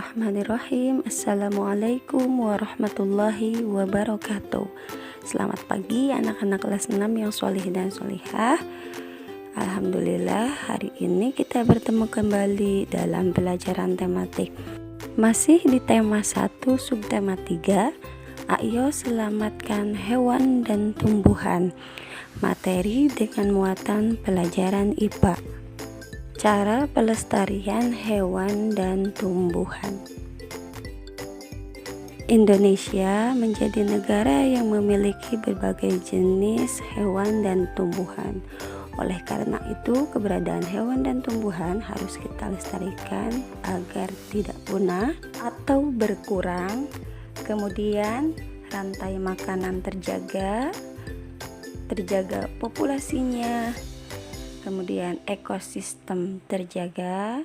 Bismillahirrahmanirrahim. Assalamualaikum warahmatullahi wabarakatuh. Selamat pagi anak-anak kelas 6 yang sholih dan sholihah. Alhamdulillah, hari ini kita bertemu kembali dalam pelajaran tematik. Masih di tema 1 subtema 3. Ayo selamatkan hewan dan tumbuhan. Materi dengan muatan pelajaran IPA. Cara pelestarian hewan dan tumbuhan. Indonesia menjadi negara yang memiliki berbagai jenis hewan dan tumbuhan. Oleh karena itu, keberadaan hewan dan tumbuhan harus kita lestarikan agar tidak punah atau berkurang. Kemudian, rantai makanan terjaga populasinya. Kemudian ekosistem terjaga,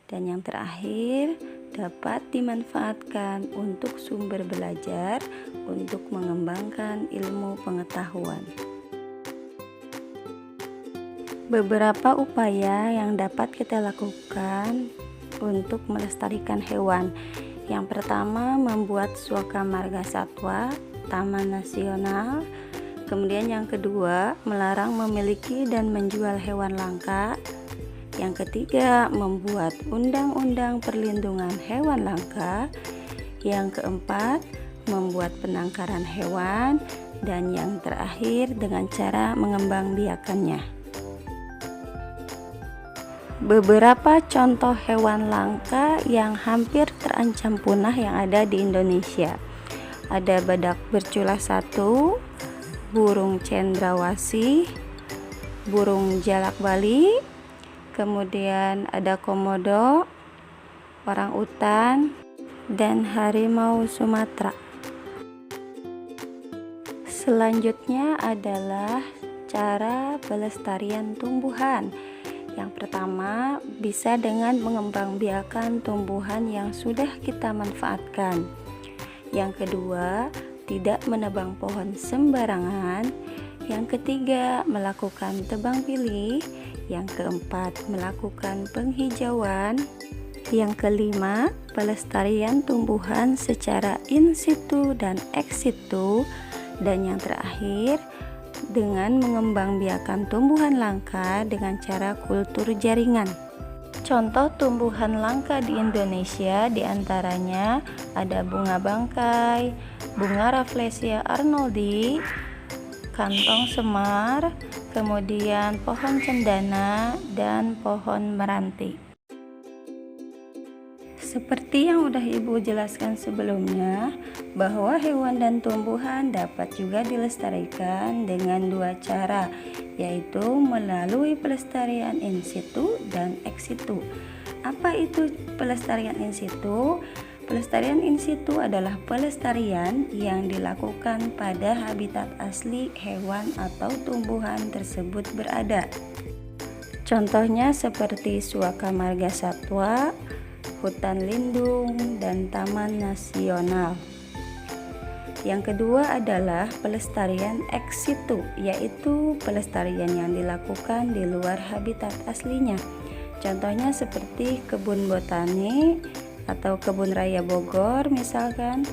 dan yang terakhir dapat dimanfaatkan untuk sumber belajar untuk mengembangkan ilmu pengetahuan. Beberapa upaya yang dapat kita lakukan untuk melestarikan hewan. Yang pertama, membuat suaka marga satwa, taman nasional. Kemudian yang kedua, melarang memiliki dan menjual hewan langka. Yang ketiga, membuat undang-undang perlindungan hewan langka. Yang keempat, membuat penangkaran hewan. Dan yang terakhir, dengan cara mengembangbiakannya. Beberapa contoh hewan langka yang hampir terancam punah yang ada di Indonesia. Ada badak bercula 1, burung cendrawasih, burung jalak Bali, kemudian ada komodo, orangutan, dan harimau Sumatera. Selanjutnya adalah cara pelestarian tumbuhan. Yang pertama, bisa dengan mengembangbiakan tumbuhan yang sudah kita manfaatkan. Yang kedua, tidak menebang pohon sembarangan. Yang ketiga, melakukan tebang pilih. Yang keempat, melakukan penghijauan. Yang kelima, pelestarian tumbuhan secara in situ dan ex situ. Dan yang terakhir, dengan mengembangbiakan tumbuhan langka dengan cara kultur jaringan. Contoh tumbuhan langka di Indonesia diantaranya ada bunga bangkai, bunga Rafflesia arnoldi, kantong semar, kemudian pohon cendana, dan pohon meranti. Seperti yang udah Ibu jelaskan sebelumnya, bahwa hewan dan tumbuhan dapat juga dilestarikan dengan dua cara, yaitu melalui pelestarian in situ dan ex situ. Apa itu pelestarian in situ? Pelestarian in situ adalah pelestarian yang dilakukan pada habitat asli hewan atau tumbuhan tersebut berada. Contohnya seperti suaka marga satwa, hutan lindung, dan taman nasional. Yang kedua adalah pelestarian ex situ, yaitu pelestarian yang dilakukan di luar habitat aslinya. Contohnya seperti kebun botani atau kebun raya Bogor misalkan,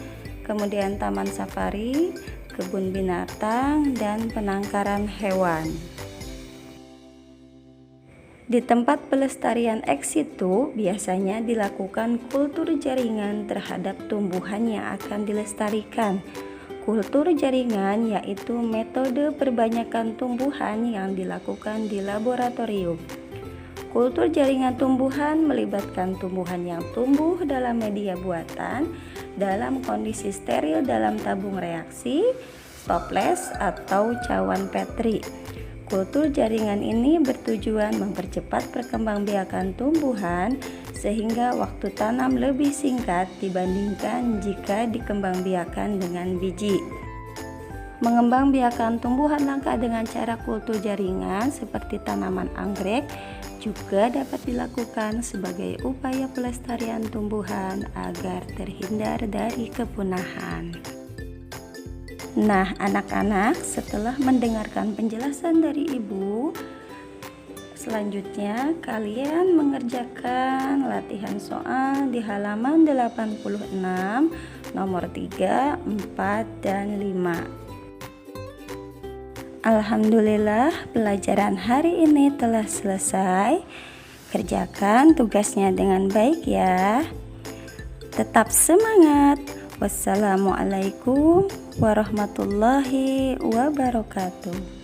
kemudian taman safari, kebun binatang, dan penangkaran hewan. Di tempat pelestarian ex situ biasanya dilakukan kultur jaringan terhadap tumbuhan yang akan dilestarikan. Kultur jaringan yaitu metode perbanyakan tumbuhan yang dilakukan di laboratorium. Kultur jaringan tumbuhan melibatkan tumbuhan yang tumbuh dalam media buatan dalam kondisi steril dalam tabung reaksi, toples, atau cawan petri. Kultur jaringan ini bertujuan mempercepat perkembangbiakan tumbuhan sehingga waktu tanam lebih singkat dibandingkan jika dikembangbiakan dengan biji. Mengembangbiakan tumbuhan langka dengan cara kultur jaringan seperti tanaman anggrek juga dapat dilakukan sebagai upaya pelestarian tumbuhan agar terhindar dari kepunahan. Nah, anak-anak, setelah mendengarkan penjelasan dari Ibu, Selanjutnya, kalian mengerjakan latihan soal di halaman 86, nomor 3, 4, dan 5. Alhamdulillah, pelajaran hari ini telah selesai. Kerjakan tugasnya dengan baik ya. Tetap semangat. Wassalamualaikum warahmatullahi wabarakatuh.